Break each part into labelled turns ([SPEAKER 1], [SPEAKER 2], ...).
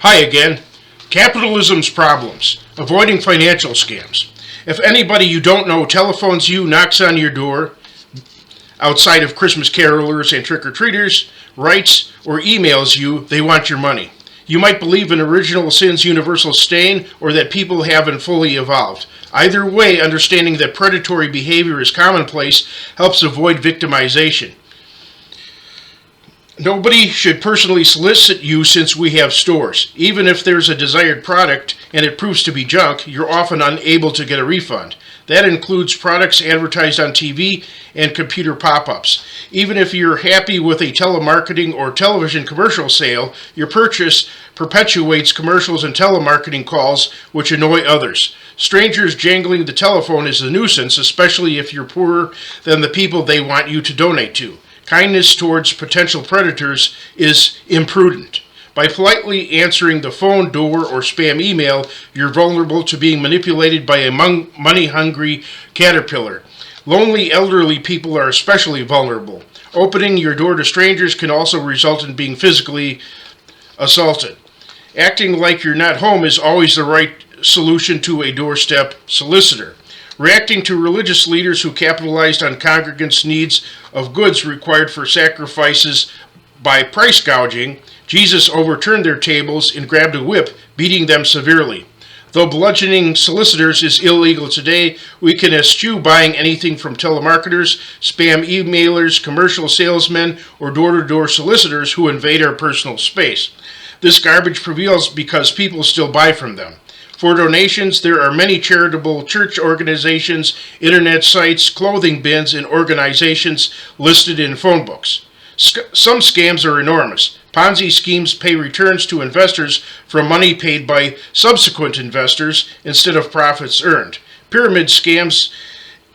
[SPEAKER 1] Hi again. Capitalism's problems. Avoiding financial scams. If anybody you don't know telephones you, knocks on your door, outside of Christmas carolers and trick-or-treaters, writes or emails you, they want your money. You might believe in original sin's universal stain or that people haven't fully evolved. Either way, understanding that predatory behavior is commonplace helps avoid victimization. Nobody should personally solicit you since we have stores. Even if there's a desired product and it proves to be junk, you're often unable to get a refund. That includes products advertised on TV and computer pop-ups. Even if you're happy with a telemarketing or television commercial sale, your purchase perpetuates commercials and telemarketing calls which annoy others. Strangers jangling the telephone is a nuisance, especially if you're poorer than the people they want you to donate to. Kindness towards potential predators is imprudent. By politely answering the phone, door, or spam email, you're vulnerable to being manipulated by a money-hungry caterpillar. Lonely elderly people are especially vulnerable. Opening your door to strangers can also result in being physically assaulted. Acting like you're not home is always the right solution to a doorstep solicitor. Reacting to religious leaders who capitalized on congregants' needs of goods required for sacrifices by price gouging, Jesus overturned their tables and grabbed a whip, beating them severely. Though bludgeoning solicitors is illegal today, we can eschew buying anything from telemarketers, spam emailers, commercial salesmen, or door-to-door solicitors who invade our personal space. This garbage prevails because people still buy from them. For donations, there are many charitable church organizations, internet sites, clothing bins, and organizations listed in phone books. Some scams are enormous. Ponzi schemes pay returns to investors from money paid by subsequent investors instead of profits earned. Pyramid scams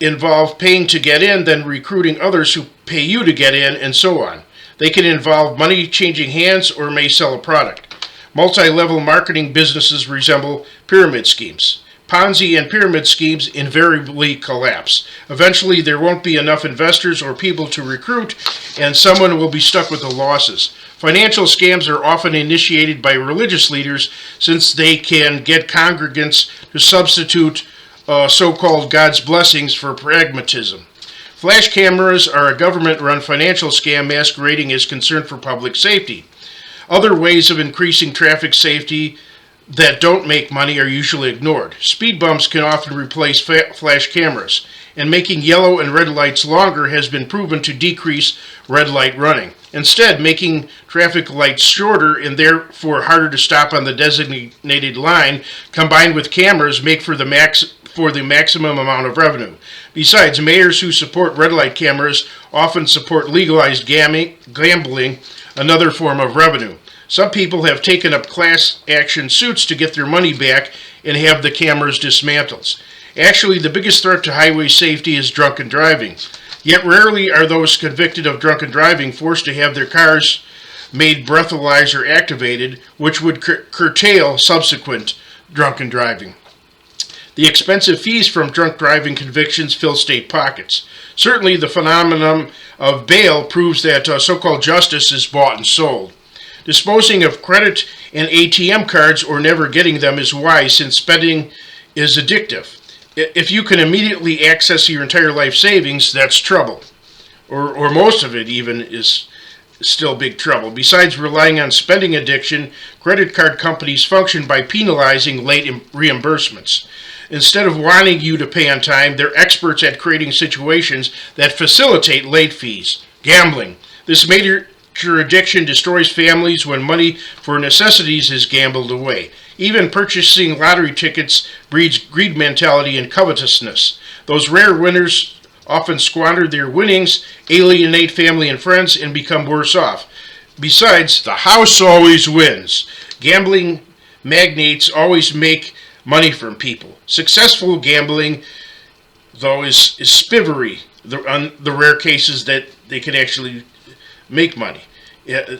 [SPEAKER 1] involve paying to get in, then recruiting others who pay you to get in, and so on. They can involve money changing hands or may sell a product. Multi-level marketing businesses resemble pyramid schemes. Ponzi and pyramid schemes invariably collapse. Eventually, there won't be enough investors or people to recruit, and someone will be stuck with the losses. Financial scams are often initiated by religious leaders since they can get congregants to substitute so-called God's blessings for pragmatism. Flash cameras are a government-run financial scam masquerading as concern for public safety. Other ways of increasing traffic safety that don't make money are usually ignored. Speed bumps can often replace flash cameras, and making yellow and red lights longer has been proven to decrease red light running. Instead, making traffic lights shorter and therefore harder to stop on the designated line, combined with cameras, make for the maximum amount of revenue. Besides, mayors who support red light cameras often support legalized gambling, another form of revenue. Some people have taken up class action suits to get their money back and have the cameras dismantled. Actually, the biggest threat to highway safety is drunken driving. Yet rarely are those convicted of drunken driving forced to have their cars made breathalyzer activated, which would curtail subsequent drunken driving. The expensive fees from drunk driving convictions fill state pockets. Certainly, the phenomenon of bail proves that so-called justice is bought and sold. Disposing of credit and ATM cards or never getting them is wise, since spending is addictive. If you can immediately access your entire life savings, that's trouble. Or most of it even is still big trouble. Besides relying on spending addiction, credit card companies function by penalizing late reimbursements. Instead of wanting you to pay on time, they're experts at creating situations that facilitate late fees. Gambling. This major addiction destroys families when money for necessities is gambled away. Even purchasing lottery tickets breeds greed mentality and covetousness. Those rare winners often squander their winnings, alienate family and friends, and become worse off. Besides, the house always wins. Gambling magnates always make money from people. Successful gambling, though, is spivery, on the rare cases that they can actually make money.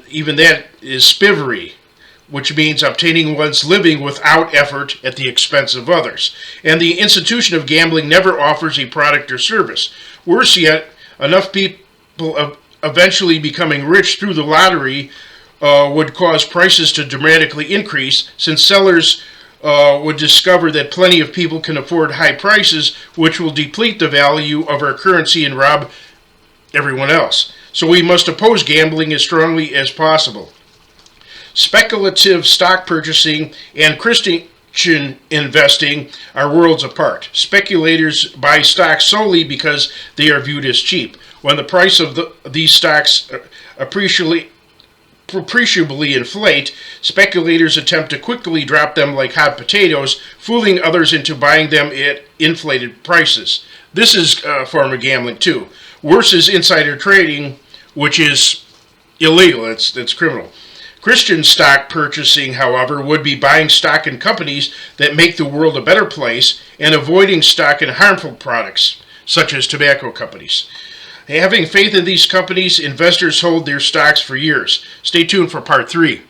[SPEAKER 1] Even that is spivery, which means obtaining one's living without effort at the expense of others. And the institution of gambling never offers a product or service. Worse yet, enough people eventually becoming rich through the lottery would cause prices to dramatically increase, since sellers would discover that plenty of people can afford high prices, which will deplete the value of our currency and rob everyone else. So we must oppose gambling as strongly as possible. Speculative stock purchasing and Christian investing are worlds apart. Speculators buy stocks solely because they are viewed as cheap. When the price of these stocks appreciably inflate, speculators attempt to quickly drop them like hot potatoes, fooling others into buying them at inflated prices. This is a form of gambling too. Worse is insider trading, which is illegal. It's criminal. Christian stock purchasing, however, would be buying stock in companies that make the world a better place and avoiding stock in harmful products, such as tobacco companies. Having faith in these companies, investors hold their stocks for years. Stay tuned for part 3.